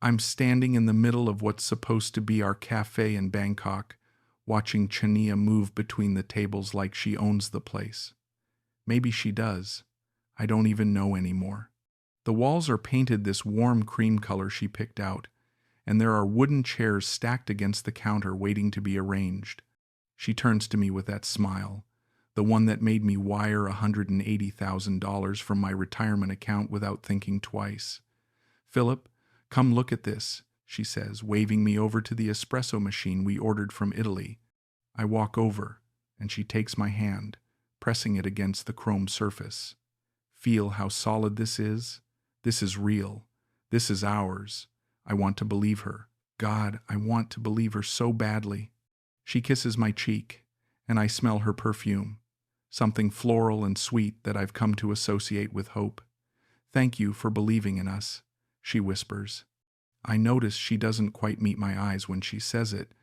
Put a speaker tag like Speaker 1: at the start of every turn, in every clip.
Speaker 1: I'm standing in the middle of what's supposed to be our cafe in Bangkok, watching Chaniya move between the tables like she owns the place. Maybe she does. I don't even know anymore. The walls are painted this warm cream color she picked out, and there are wooden chairs stacked against the counter waiting to be arranged. She turns to me with that smile, the one that made me wire $180,000 from my retirement account without thinking twice. "Philip, come look at this," she says, waving me over to the espresso machine we ordered from Italy. I walk over, and she takes my hand, pressing it against the chrome surface. "Feel how solid this is? This is real. This is ours." I want to believe her. God, I want to believe her so badly. She kisses my cheek, and I smell her perfume, something floral and sweet that I've come to associate with hope. "Thank you for believing in us," she whispers. I notice she doesn't quite meet my eyes when she says it,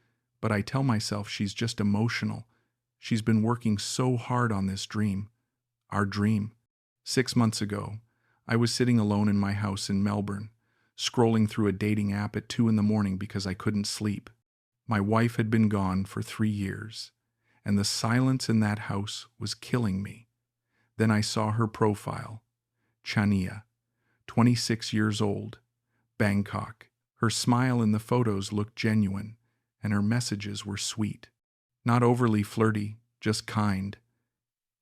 Speaker 1: but I tell myself she's just emotional. She's been working so hard on this dream. Our dream. 6 months ago, I was sitting alone in my house in Melbourne, scrolling through a dating app at 2 in the morning because I couldn't sleep. My wife had been gone for 3 years, and the silence in that house was killing me. Then I saw her profile. Chaniya, 26 years old, Bangkok. Her smile in the photos looked genuine, and her messages were sweet. Not overly flirty, just kind.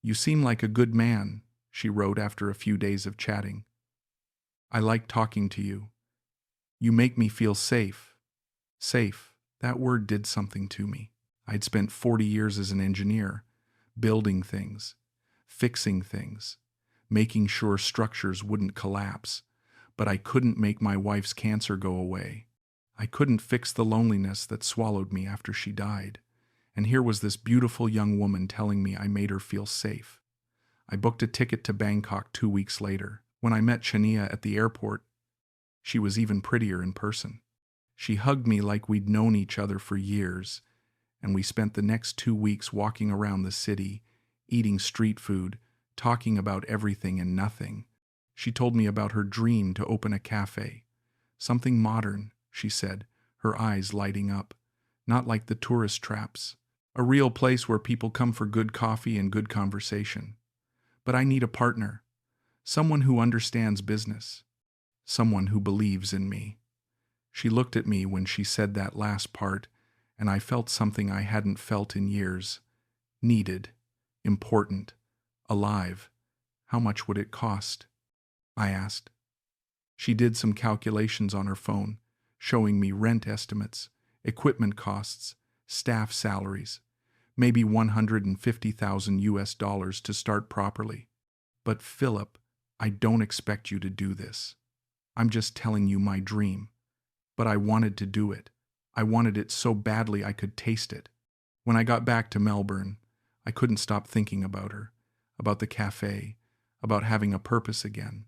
Speaker 1: "You seem like a good man," she wrote after a few days of chatting. "I like talking to you. You make me feel safe." Safe, that word did something to me. I'd spent 40 years as an engineer, building things, fixing things, making sure structures wouldn't collapse, but I couldn't make my wife's cancer go away. I couldn't fix the loneliness that swallowed me after she died. And here was this beautiful young woman telling me I made her feel safe. I booked a ticket to Bangkok 2 weeks later. When I met Chaniya at the airport, she was even prettier in person. She hugged me like we'd known each other for years, and we spent the next 2 weeks walking around the city, eating street food, talking about everything and nothing. She told me about her dream to open a cafe. Something modern, she said, her eyes lighting up. Not like the tourist traps. A real place where people come for good coffee and good conversation. But I need a partner. Someone who understands business. Someone who believes in me. She looked at me when she said that last part, and I felt something I hadn't felt in years. Needed. Important. Alive. How much would it cost? I asked. She did some calculations on her phone, showing me rent estimates, equipment costs, staff salaries, maybe $150,000 to start properly. But Philip, I don't expect you to do this. I'm just telling you my dream. But I wanted to do it. I wanted it so badly I could taste it. When I got back to Melbourne, I couldn't stop thinking about her, about the cafe, about having a purpose again.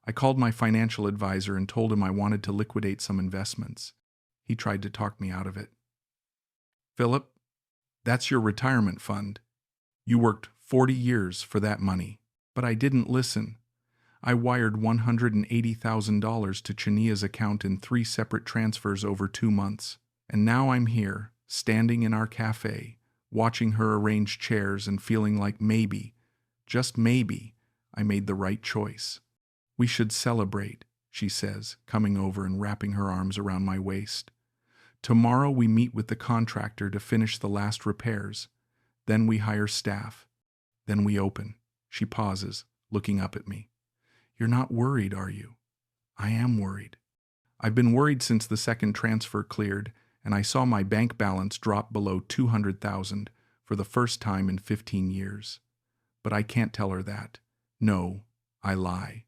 Speaker 1: I called my financial advisor and told him I wanted to liquidate some investments. He tried to talk me out of it. "Philip, that's your retirement fund. You worked 40 years for that money." But I didn't listen. I wired $180,000 to Chaniya's account in 3 separate transfers over 2 months. And now I'm here, standing in our cafe, watching her arrange chairs and feeling like maybe, just maybe, I made the right choice. "We should celebrate," she says, coming over and wrapping her arms around my waist. "Tomorrow we meet with the contractor to finish the last repairs. Then we hire staff. Then we open." She pauses, looking up at me. "You're not worried, are you?" "I am worried. I've been worried since the second transfer cleared, and I saw my bank balance drop below $200,000 for the first time in 15 years. But I can't tell her that. No, I lie.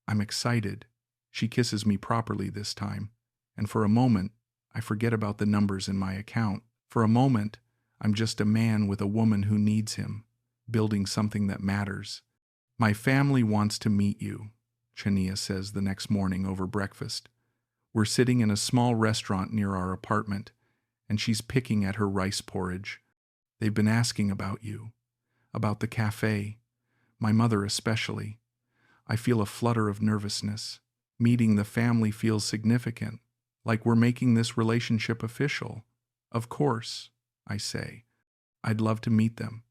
Speaker 1: I'm excited." She kisses me properly this time, and for a moment, I forget about the numbers in my account. For a moment, I'm just a man with a woman who needs him, building something that matters. "My family wants to meet you," Chaniya says the next morning over breakfast. We're sitting in a small restaurant near our apartment, and she's picking at her rice porridge. "They've been asking about you, about the cafe, my mother especially. I feel a flutter of nervousness. Meeting the family feels significant, like we're making this relationship official. Of course, I say. I'd love to meet them.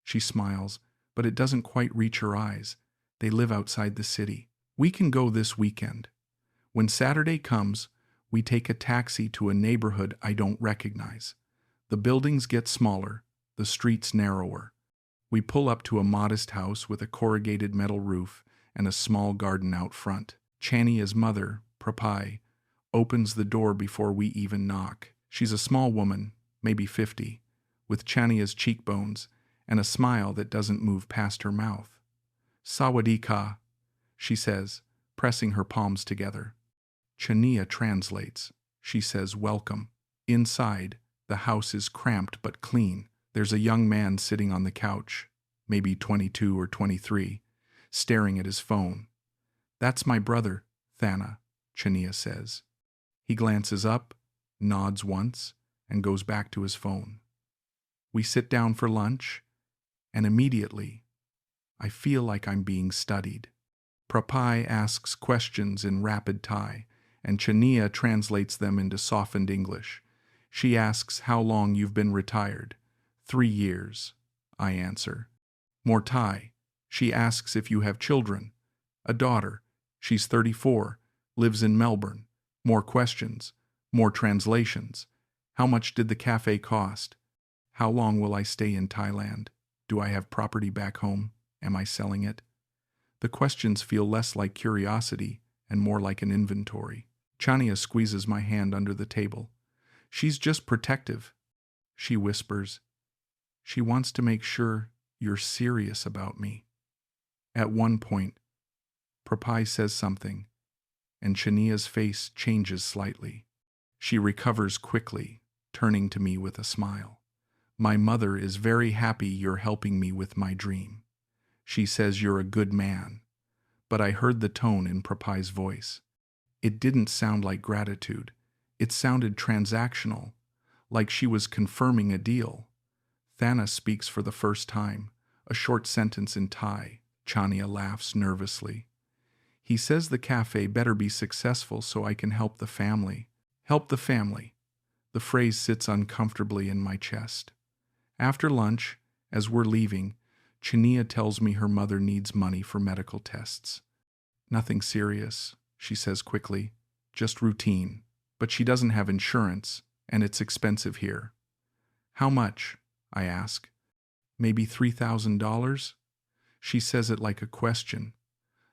Speaker 1: She smiles, but it doesn't quite reach her eyes. They live outside the city. We can go this weekend. When Saturday comes, we take a taxi to a neighborhood I don't recognize. The buildings get smaller, the streets narrower. We pull up to a modest house with a corrugated metal roof and a small garden out front. Chaniya's mother, Prapai, opens the door before we even knock. She's a small woman, maybe 50, with Chaniya's cheekbones and a smile that doesn't move past her mouth. Sawadee-ka, she says, pressing her palms together. Chaniya translates. She says welcome. Inside, the house is cramped but clean. There's a young man sitting on the couch, maybe 22 or 23, staring at his phone. That's my brother, Thana, Chaniya says. He glances up, nods once, and goes back to his phone. We sit down for lunch, and immediately, I feel like I'm being studied. Prapai asks questions in rapid Thai, and Chaniya translates them into softened English. She asks how long you've been retired. 3 years, I answer. More Thai. She asks if you have children. A daughter. She's 34, lives in Melbourne. More questions. More translations. How much did the café cost? How long will I stay in Thailand? Do I have property back home? Am I selling it? The questions feel less like curiosity and more like an inventory. Chaniya squeezes my hand under the table. She's just protective. She whispers. She wants to make sure you're serious about me. At one point, Prapai says something, and Chaniya's face changes slightly. She recovers quickly, turning to me with a smile. My mother is very happy you're helping me with my dream. She says you're a good man. But I heard the tone in Prapai's voice. It didn't sound like gratitude. It sounded transactional, like she was confirming a deal. Thana speaks for the first time, a short sentence in Thai. Chaniya laughs nervously. He says the cafe better be successful so I can help the family. Help the family. The phrase sits uncomfortably in my chest. After lunch, as we're leaving, Chaniya tells me her mother needs money for medical tests. Nothing serious, she says quickly, just routine. But she doesn't have insurance, and it's expensive here. How much? I ask. Maybe $3,000? She says it like a question,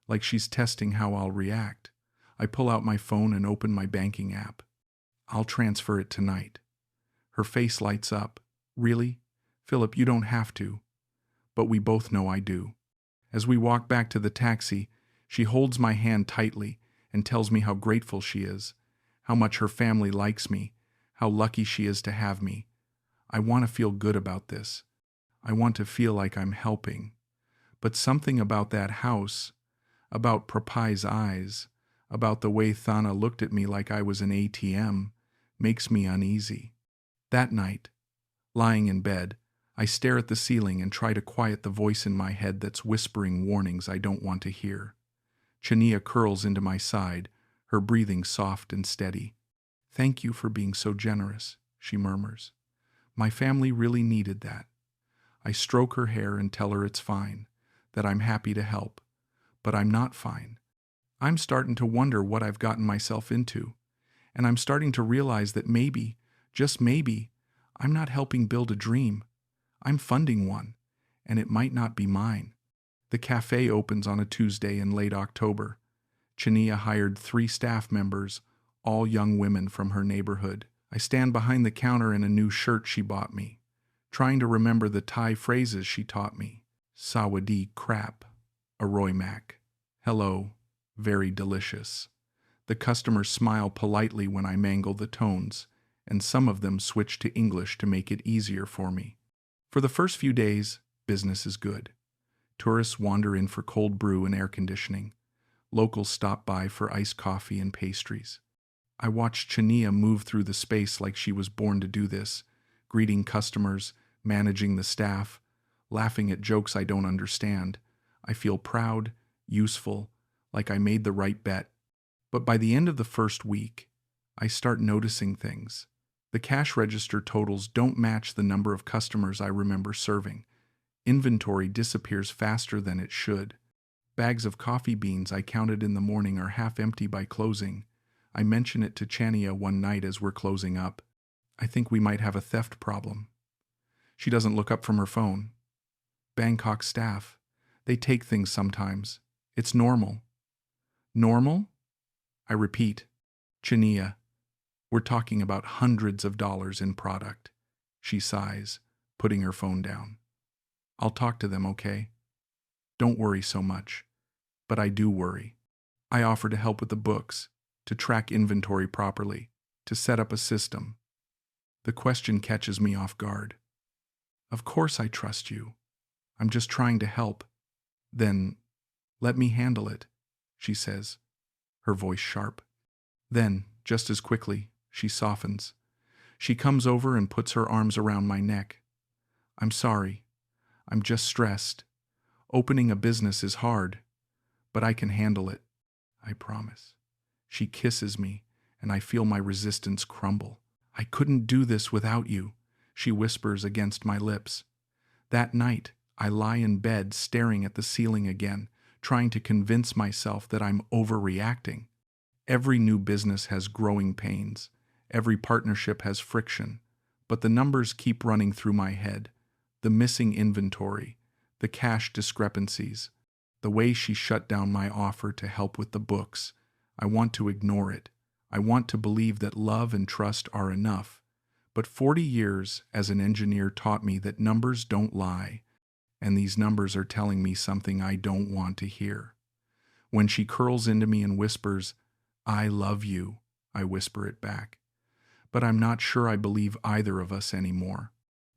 Speaker 1: like she's testing how I'll react. I pull out my phone and open my banking app. I'll transfer it tonight. Her face lights up. Really? Philip, you don't have to. But we both know I do. As we walk back to the taxi, she holds my hand tightly and tells me how grateful she is, how much her family likes me, how lucky she is to have me. I want to feel good about this. I want to feel like I'm helping. But something about that house, about Prapai's eyes, about the way Thana looked at me like I was an ATM, makes me uneasy. That night, lying in bed, I stare at the ceiling and try to quiet the voice in my head that's whispering warnings I don't want to hear. Chaniya curls into my side, her breathing soft and steady. Thank you for being so generous, she murmurs. My family really needed that. I stroke her hair and tell her it's fine, that I'm happy to help. But I'm not fine. I'm starting to wonder what I've gotten myself into. And I'm starting to realize that maybe, just maybe, I'm not helping build a dream. I'm funding one, and it might not be mine. The cafe opens on a Tuesday in late October. Chaniya hired 3 staff members, all young women from her neighborhood. I stand behind the counter in a new shirt she bought me, trying to remember the Thai phrases she taught me. Sawadee crap, Aroy Mac. Hello, very delicious. The customers smile politely when I mangle the tones, and some of them switch to English to make it easier for me. For the first few days, business is good. Tourists wander in for cold brew and air conditioning. Locals stop by for iced coffee and pastries. I watched Chaniya move through the space like she was born to do this, greeting customers, managing the staff, laughing at jokes I don't understand. I feel proud, useful, like I made the right bet. But by the end of the first week, I start noticing things. The cash register totals don't match the number of customers I remember serving. Inventory disappears faster than it should. Bags of coffee beans I counted in the morning are half empty by closing. I mention it to Chaniya one night as we're closing up. I think we might have a theft problem. She doesn't look up from her phone. Bangkok staff. They take things sometimes. It's normal. Normal? I repeat. Chaniya, we're talking about hundreds of dollars in product. She sighs, putting her phone down. I'll talk to them, okay? Don't worry so much. But I do worry. I offer to help with the books, to track inventory properly, to set up a system. The question catches me off guard. Of course I trust you. I'm just trying to help. Then, let me handle it, she says, her voice sharp. Then, just as quickly, she softens. She comes over and puts her arms around my neck. I'm sorry. I'm just stressed. Opening a business is hard, but I can handle it. I promise. She kisses me, and I feel my resistance crumble. I couldn't do this without you, she whispers against my lips. That night, I lie in bed staring at the ceiling again, trying to convince myself that I'm overreacting. Every new business has growing pains. Every partnership has friction. But the numbers keep running through my head. The missing inventory, the cash discrepancies, the way she shut down my offer to help with the books. I want to ignore it. I want to believe that love and trust are enough. But 40 years as an engineer taught me that numbers don't lie, and these numbers are telling me something I don't want to hear. When she curls into me and whispers, "I love you," I whisper it back. But I'm not sure I believe either of us anymore.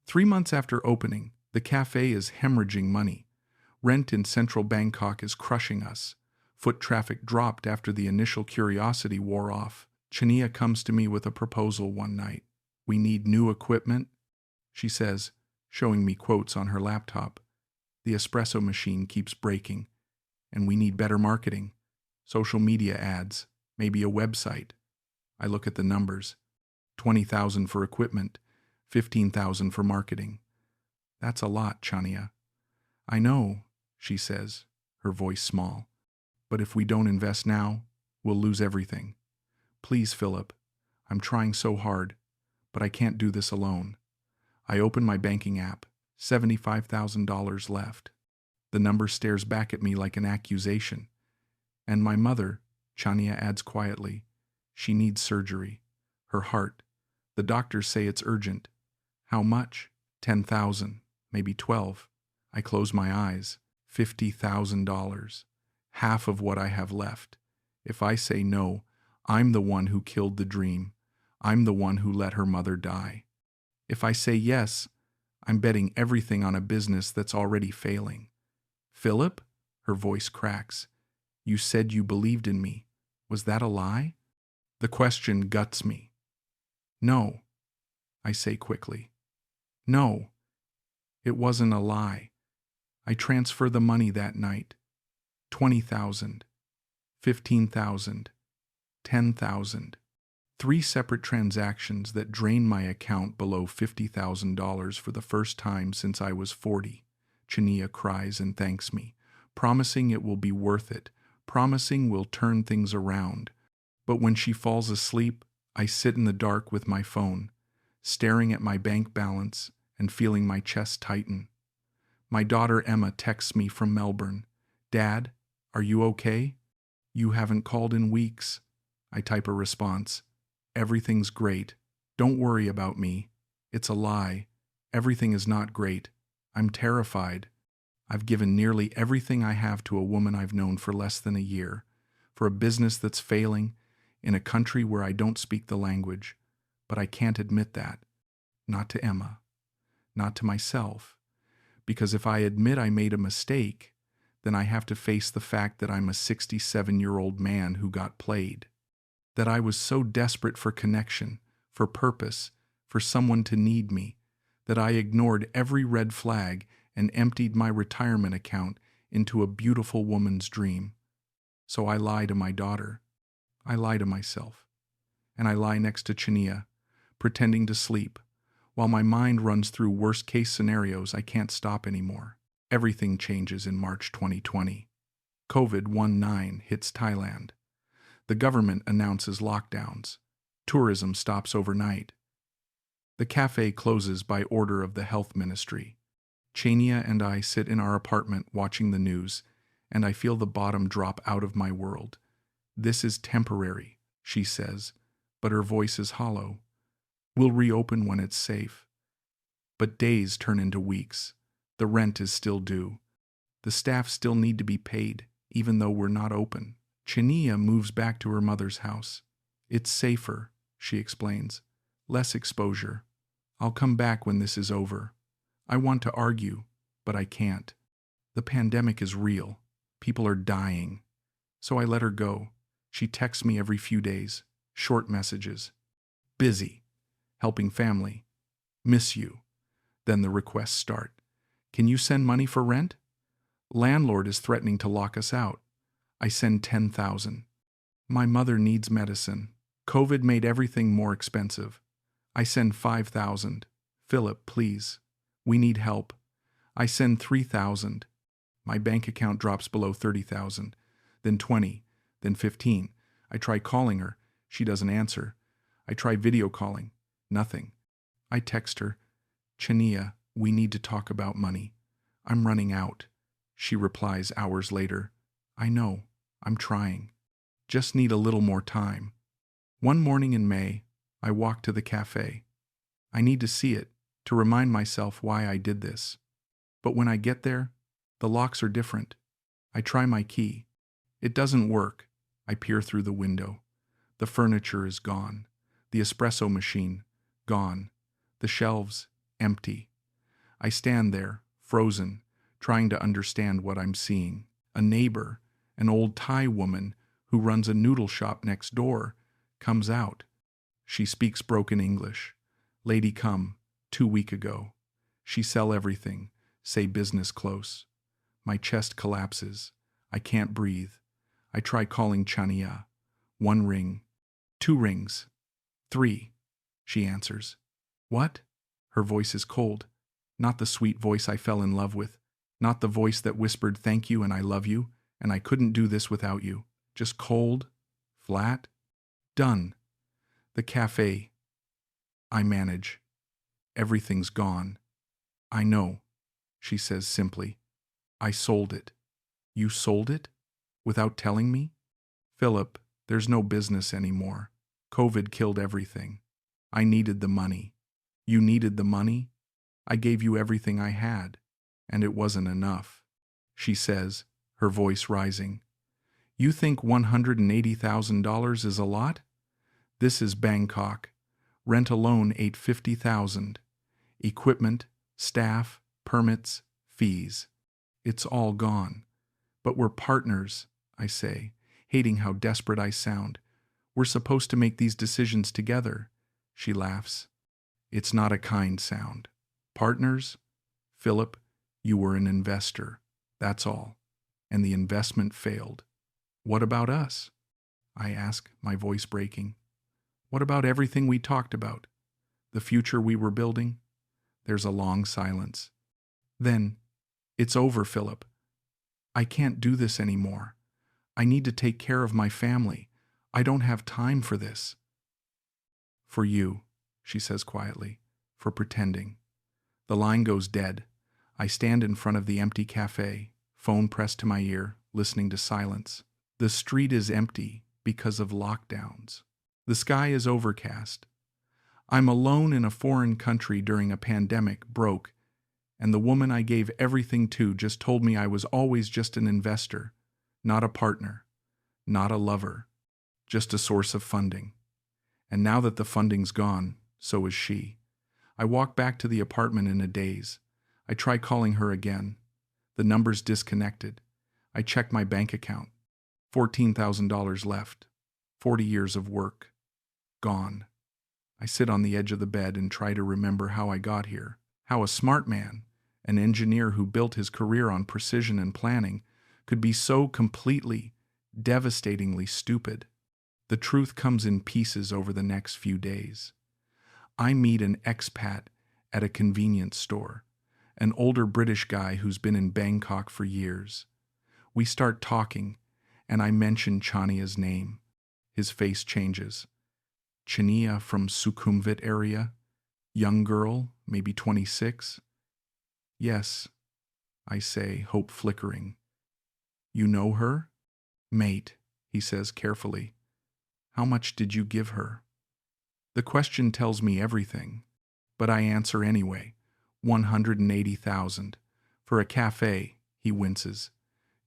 Speaker 1: 3 months after opening, the cafe is hemorrhaging money. Rent in central Bangkok is crushing us. Foot traffic dropped after the initial curiosity wore off. Chaniya comes to me with a proposal one night. We need new equipment, she says, showing me quotes on her laptop. The espresso machine keeps breaking, and we need better marketing. Social media ads, maybe a website. I look at the numbers. 20,000 for equipment, 15,000 for marketing. That's a lot, Chaniya. I know, she says, her voice small. But if we don't invest now, we'll lose everything. Please, Philip. I'm trying so hard, but I can't do this alone. I open my banking app. $75,000 left. The number stares back at me like an accusation. And my mother, Chaniya adds quietly, she needs surgery. Her heart. The doctors say it's urgent. How much? 10,000, maybe 12. I close my eyes. $50,000. Half of what I have left. If I say no, I'm the one who killed the dream. I'm the one who let her mother die. If I say yes, I'm betting everything on a business that's already failing. Philip? Her voice cracks. You said you believed in me. Was that a lie? The question guts me. No, I say quickly. No, it wasn't a lie. I transfer the money that night. 20,000, 15,000, 10,000. 3 separate transactions that drain my account below $50,000 for the first time since I was 40. Chaniya cries and thanks me, promising it will be worth it, promising we'll turn things around. But when she falls asleep, I sit in the dark with my phone, staring at my bank balance and feeling my chest tighten. My daughter Emma texts me from Melbourne. Dad, are you okay? You haven't called in weeks. I type a response. Everything's great. Don't worry about me. It's a lie. Everything is not great. I'm terrified. I've given nearly everything I have to a woman I've known for less than a year, for a business that's failing, in a country where I don't speak the language. But I can't admit that. Not to Emma. Not to myself. Because if I admit I made a mistake, then I have to face the fact that I'm a 67-year-old man who got played. That I was so desperate for connection, for purpose, for someone to need me, that I ignored every red flag and emptied my retirement account into a beautiful woman's dream. So I lie to my daughter. I lie to myself. and I lie next to Chaniya, pretending to sleep, while my mind runs through worst-case scenarios. I can't stop anymore. Everything changes in March 2020. COVID-19 hits Thailand. The government announces lockdowns. Tourism stops overnight. The café closes by order of the health ministry. Chaniya and I sit in our apartment watching the news, and I feel the bottom drop out of my world. "This is temporary," she says, but her voice is hollow. "We'll reopen when it's safe." But days turn into weeks. The rent is still due. The staff still need to be paid, even though we're not open. Chaniya moves back to her mother's house. "It's safer," she explains. "Less exposure. I'll come back when this is over." I want to argue, but I can't. The pandemic is real. People are dying. So I let her go. She texts me every few days. Short messages. "Busy. Helping family. Miss you." Then the requests start. "Can you send money for rent?" "Landlord is threatening to lock us out." I send 10,000. "My mother needs medicine. COVID made everything more expensive." I send 5,000. "Philip, please. We need help." I send 3,000. My bank account drops below 30,000. Then 20. Then 15. I try calling her. She doesn't answer. I try video calling. Nothing. I text her. "Chaniya, we need to talk about money. I'm running out." She replies hours later. "I know. I'm trying. Just need a little more time." One morning in May, I walk to the cafe. I need to see it, to remind myself why I did this. But when I get there, the locks are different. I try my key. It doesn't work. I peer through the window. The furniture is gone. The espresso machine, gone. The shelves, empty. I stand there, frozen, trying to understand what I'm seeing. A neighbor, an old Thai woman who runs a noodle shop next door, comes out. She speaks broken English. "Lady come, 2 week ago. She sell everything, say business close." My chest collapses. I can't breathe. I try calling Chaniya. 1 ring. 2 rings. 3. She answers. "What?" Her voice is cold. Not the sweet voice I fell in love with. Not the voice that whispered "thank you" and "I love you" and "I couldn't do this without you." Just cold, flat. Done. The cafe. I manage. Everything's gone. "I know," she says simply. "I sold it." "You sold it? Without telling me?" "Philip, there's no business anymore. COVID killed everything. I needed the money." "You needed the money? I gave you everything I had, and it wasn't enough," she says, her voice rising. "You think $180,000 is a lot? This is Bangkok. Rent alone ate 50,000. Equipment, staff, permits, fees. It's all gone. But we're partners," I say, hating how desperate I sound. "We're supposed to make these decisions together." She laughs. It's not a kind sound. "Partners? Philip, you were an investor. That's all. And the investment failed." "What about us?" I ask, my voice breaking. "What about everything we talked about? The future we were building?" There's a long silence. Then, "It's over, Philip. I can't do this anymore. I need to take care of my family. I don't have time for this." "For you," she says quietly, "for pretending." The line goes dead. I stand in front of the empty cafe, phone pressed to my ear, listening to silence. The street is empty because of lockdowns. The sky is overcast. I'm alone in a foreign country during a pandemic, broke, and the woman I gave everything to just told me I was always just an investor, not a partner, not a lover, just a source of funding. And now that the funding's gone, so is she. I walk back to the apartment in a daze. I try calling her again. The number's disconnected. I check my bank account. $14,000 left. 40 years of work. Gone. I sit on the edge of the bed and try to remember how I got here. How a smart man, an engineer who built his career on precision and planning, could be so completely, devastatingly stupid. The truth comes in pieces over the next few days. I meet an expat at a convenience store, an older British guy who's been in Bangkok for years. We start talking, and I mention Chaniya's name. His face changes. Chaniya from Sukhumvit area? Young girl, maybe 26? Yes, I say, hope flickering. You know her? Mate, he says carefully. How much did you give her? The question tells me everything, but I answer anyway. 180,000. For a café, he winces.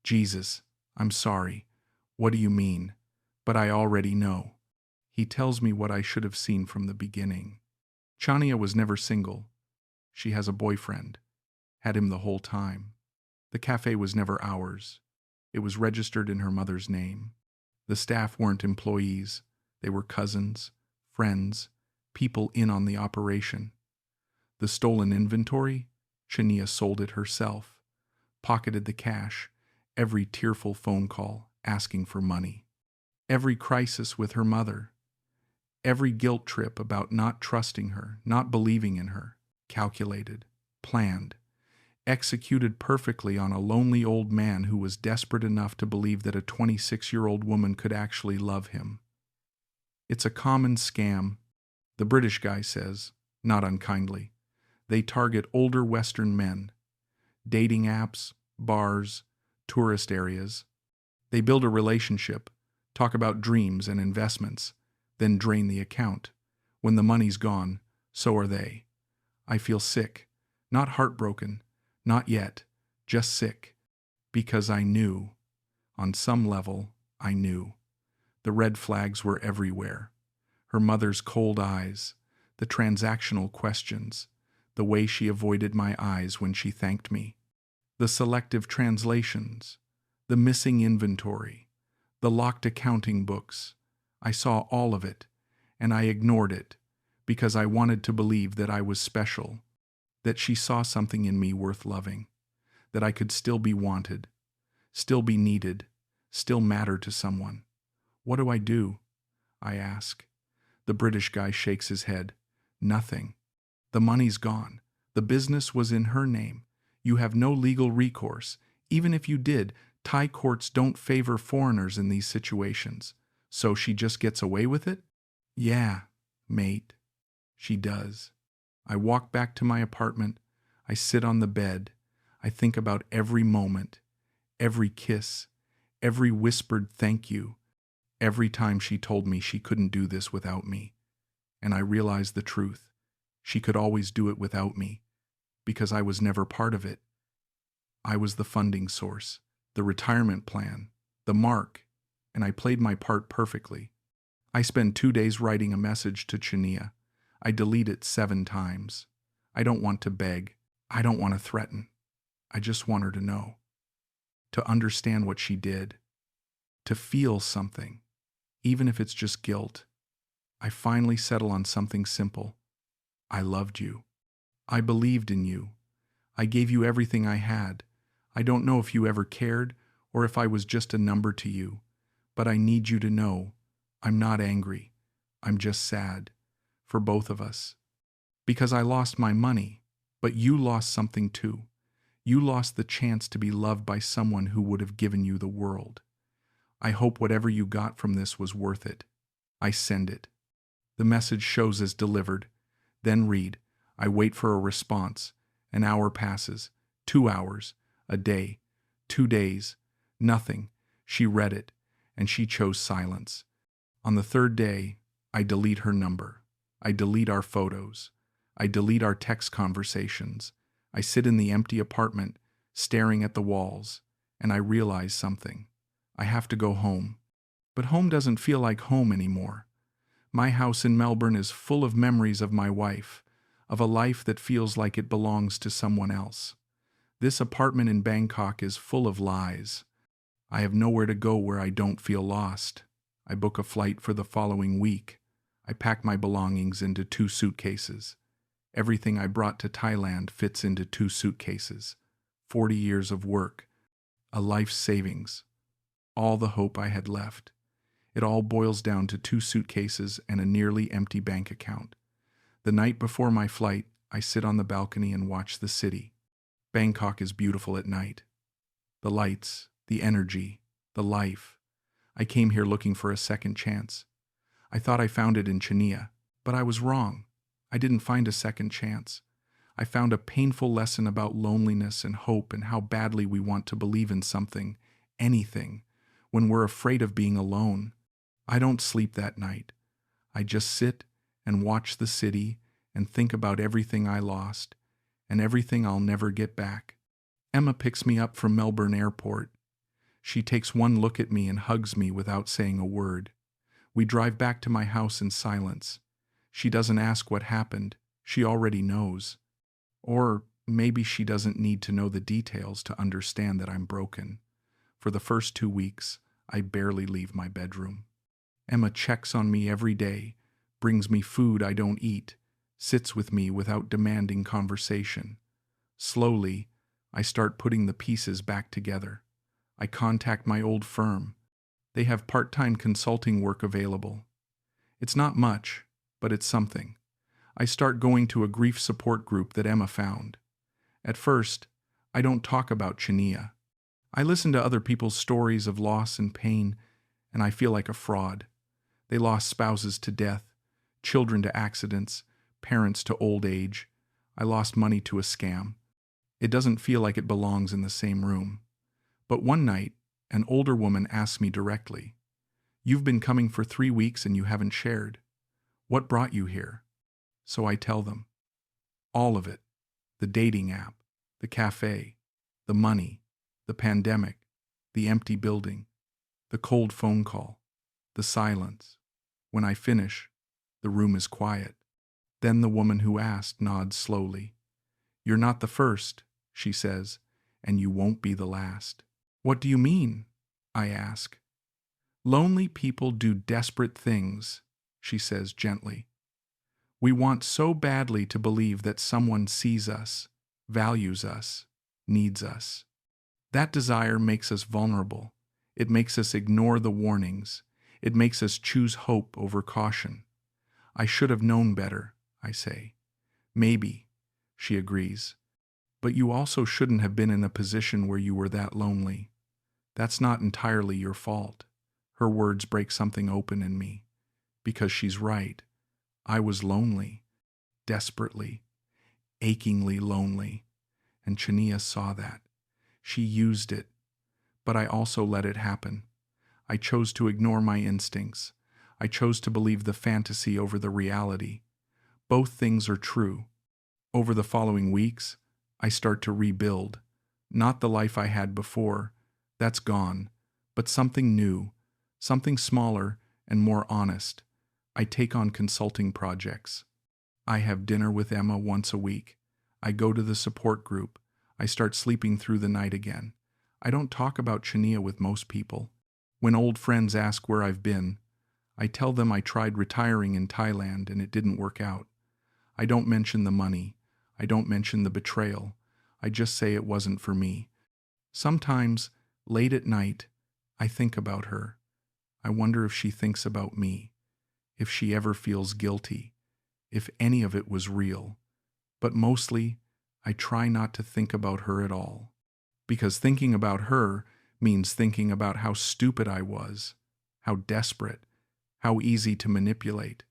Speaker 1: Jesus, I'm sorry. What do you mean? But I already know. He tells me what I should have seen from the beginning. Chaniya was never single. She has a boyfriend. Had him the whole time. The café was never ours. It was registered in her mother's name. The staff weren't employees. They were cousins, friends, people in on the operation. The stolen inventory? Chaniya sold it herself. Pocketed the cash. Every tearful phone call asking for money. Every crisis with her mother. Every guilt trip about not trusting her, not believing in her. Calculated. Planned. Executed perfectly on a lonely old man who was desperate enough to believe that a 26-year-old woman could actually love him. It's a common scam, the British guy says, not unkindly. They target older Western men. Dating apps, bars, tourist areas. They build a relationship, talk about dreams and investments, then drain the account. When the money's gone, so are they. I feel sick, not heartbroken, not yet, just sick, because I knew. On some level, I knew. The red flags were everywhere. Her mother's cold eyes, the transactional questions, the way she avoided my eyes when she thanked me, the selective translations, the missing inventory, the locked accounting books. I saw all of it, and I ignored it, because I wanted to believe that I was special, that she saw something in me worth loving, that I could still be wanted, still be needed, still matter to someone. What do I do? I ask. The British guy shakes his head. Nothing. The money's gone. The business was in her name. You have no legal recourse. Even if you did, Thai courts don't favor foreigners in these situations. So she just gets away with it? Yeah, mate. She does. I walk back to my apartment. I sit on the bed. I think about every moment, every kiss, every whispered thank you, every time she told me she couldn't do this without me. And I realize the truth. She could always do it without me, because I was never part of it. I was the funding source, the retirement plan, the mark, and I played my part perfectly. I spend 2 days writing a message to Chaniya. I delete it 7 times. I don't want to beg. I don't want to threaten. I just want her to know. To understand what she did. To feel something, even if it's just guilt. I finally settle on something simple. I loved you. I believed in you. I gave you everything I had. I don't know if you ever cared or if I was just a number to you, but I need you to know I'm not angry. I'm just sad. For both of us. Because I lost my money, but you lost something too. You lost the chance to be loved by someone who would have given you the world. I hope whatever you got from this was worth it. I send it. The message shows as delivered. Then read. I wait for a response. An hour passes. 2 hours. A day. 2 days. Nothing. She read it, and she chose silence. On the 3rd day, I delete her number. I delete our photos. I delete our text conversations. I sit in the empty apartment, staring at the walls, and I realize something. I have to go home. But home doesn't feel like home anymore. My house in Melbourne is full of memories of my wife, of a life that feels like it belongs to someone else. This apartment in Bangkok is full of lies. I have nowhere to go where I don't feel lost. I book a flight for the following week. I pack my belongings into 2 suitcases. Everything I brought to Thailand fits into 2 suitcases. 40 years of work, a life's savings, all the hope I had left. It all boils down to 2 suitcases and a nearly empty bank account. The night before my flight, I sit on the balcony and watch the city. Bangkok is beautiful at night. The lights, the energy, the life. I came here looking for a second chance. I thought I found it in Chaniya, but I was wrong. I didn't find a second chance. I found a painful lesson about loneliness and hope and how badly we want to believe in something, anything, when we're afraid of being alone. I don't sleep that night. I just sit and watch the city and think about everything I lost and everything I'll never get back. Emma picks me up from Melbourne airport. She takes one look at me and hugs me without saying a word. We drive back to my house in silence. She doesn't ask what happened. She already knows. Or maybe she doesn't need to know the details to understand that I'm broken. For the first 2 weeks, I barely leave my bedroom. Emma checks on me every day, brings me food I don't eat, sits with me without demanding conversation. Slowly, I start putting the pieces back together. I contact my old firm. They have part-time consulting work available. It's not much, but it's something. I start going to a grief support group that Emma found. At first, I don't talk about Chaniya. I listen to other people's stories of loss and pain, and I feel like a fraud. They lost spouses to death, children to accidents, parents to old age. I lost money to a scam. It doesn't feel like it belongs in the same room. But one night, an older woman asked me directly, "You've been coming for 3 weeks and you haven't shared. What brought you here?" So I tell them. All of it. The dating app, the café, the money, the pandemic, the empty building, the cold phone call, the silence. When I finish, the room is quiet. Then the woman who asked nods slowly. "You're not the first," she says, "and you won't be the last." "What do you mean?" I ask. "Lonely people do desperate things," she says gently. "We want so badly to believe that someone sees us, values us, needs us. That desire makes us vulnerable. It makes us ignore the warnings. It makes us choose hope over caution." "I should have known better," I say. "Maybe," she agrees. "But you also shouldn't have been in a position where you were that lonely. That's not entirely your fault." Her words break something open in me. Because she's right. I was lonely. Desperately. Achingly lonely. And Chaniya saw that. She used it. But I also let it happen. I chose to ignore my instincts. I chose to believe the fantasy over the reality. Both things are true. Over the following weeks, I start to rebuild. Not the life I had before. That's gone. But something new. Something smaller and more honest. I take on consulting projects. I have dinner with Emma once a week. I go to the support group. I start sleeping through the night again. I don't talk about Chaniya with most people. When old friends ask where I've been, I tell them I tried retiring in Thailand and it didn't work out. I don't mention the money. I don't mention the betrayal. I just say it wasn't for me. Sometimes, late at night, I think about her. I wonder if she thinks about me, if she ever feels guilty, if any of it was real. But mostly, I try not to think about her at all. Because thinking about her means thinking about how stupid I was, how desperate, how easy to manipulate,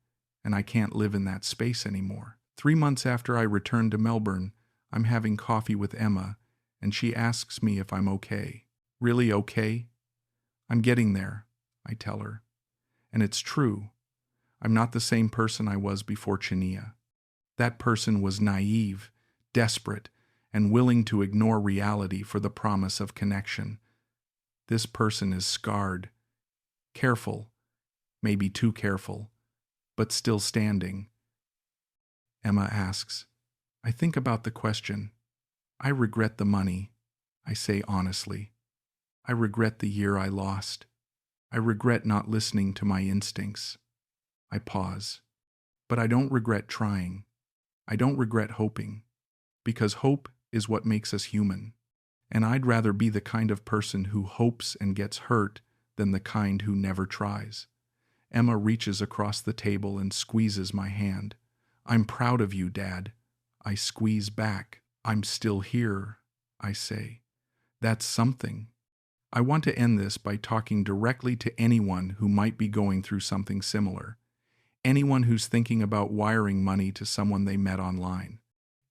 Speaker 1: and I can't live in that space anymore. 3 months after I returned to Melbourne, I'm having coffee with Emma, and she asks me if I'm okay. Really okay? I'm getting there, I tell her. And it's true. I'm not the same person I was before Chaniya. That person was naive, desperate, and willing to ignore reality for the promise of connection. This person is scarred, careful, maybe too careful, but still standing. Emma asks. I think about the question. I regret the money, I say honestly. I regret the year I lost. I regret not listening to my instincts. I pause. But I don't regret trying. I don't regret hoping. Because hope is what makes us human. And I'd rather be the kind of person who hopes and gets hurt than the kind who never tries. Emma reaches across the table and squeezes my hand. I'm proud of you, Dad. I squeeze back. I'm still here, I say. That's something. I want to end this by talking directly to anyone who might be going through something similar. Anyone who's thinking about wiring money to someone they met online.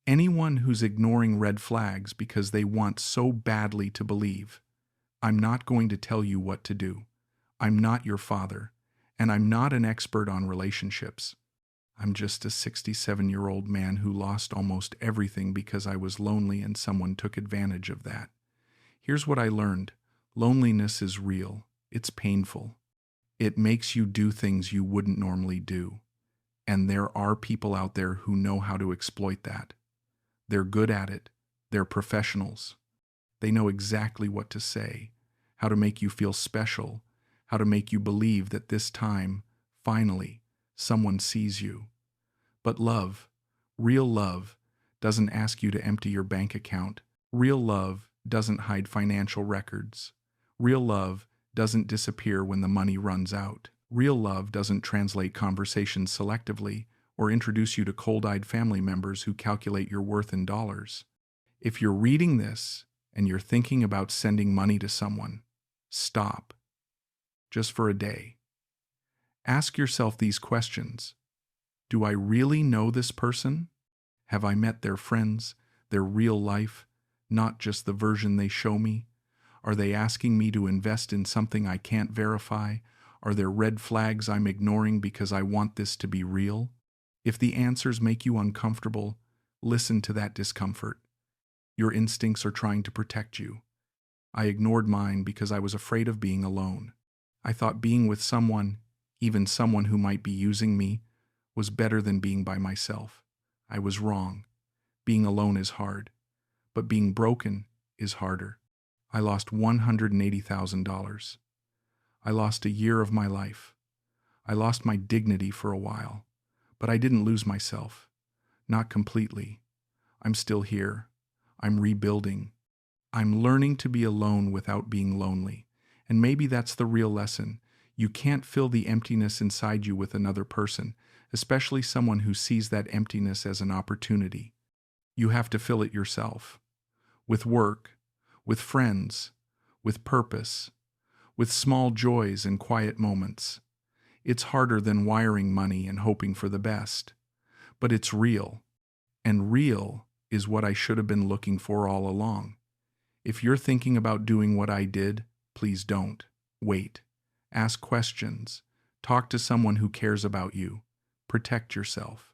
Speaker 1: Anyone who's ignoring red flags because they want so badly to believe. I'm not going to tell you what to do. I'm not your father, and I'm not an expert on relationships. I'm just a 67-year-old man who lost almost everything because I was lonely and someone took advantage of that. Here's what I learned. Loneliness is real. It's painful. It makes you do things you wouldn't normally do. And there are people out there who know how to exploit that. They're good at it. They're professionals. They know exactly what to say, how to make you feel special, how to make you believe that this time, finally, someone sees you. But love, real love, doesn't ask you to empty your bank account. Real love doesn't hide financial records. Real love doesn't disappear when the money runs out. Real love doesn't translate conversations selectively or introduce you to cold-eyed family members who calculate your worth in dollars. If you're reading this and you're thinking about sending money to someone, stop. Just for a day. Ask yourself these questions. Do I really know this person? Have I met their friends, their real life, not just the version they show me? Are they asking me to invest in something I can't verify? Are there red flags I'm ignoring because I want this to be real? If the answers make you uncomfortable, listen to that discomfort. Your instincts are trying to protect you. I ignored mine because I was afraid of being alone. I thought being with someone, even someone who might be using me, was better than being by myself. I was wrong. Being alone is hard, but being broken is harder. I lost $180,000. I lost a year of my life. I lost my dignity for a while, but I didn't lose myself. Not completely. I'm still here. I'm rebuilding. I'm learning to be alone without being lonely. And maybe that's the real lesson. You can't fill the emptiness inside you with another person, especially someone who sees that emptiness as an opportunity. You have to fill it yourself. With work, with friends, with purpose, with small joys and quiet moments. It's harder than wiring money and hoping for the best. But it's real. And real is what I should have been looking for all along. If you're thinking about doing what I did, please don't. Wait. Ask questions. Talk to someone who cares about you. Protect yourself.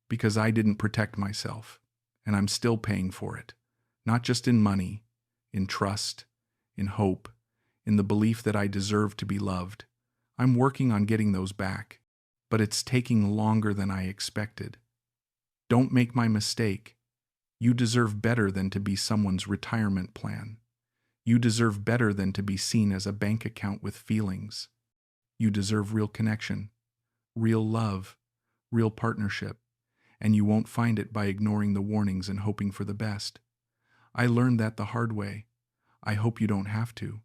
Speaker 1: Because I didn't protect myself, and I'm still paying for it. Not just in money, in trust, in hope, in the belief that I deserve to be loved. I'm working on getting those back, but it's taking longer than I expected. Don't make my mistake. You deserve better than to be someone's retirement plan. You deserve better than to be seen as a bank account with feelings. You deserve real connection, real love, real partnership, and you won't find it by ignoring the warnings and hoping for the best. I learned that the hard way. I hope you don't have to.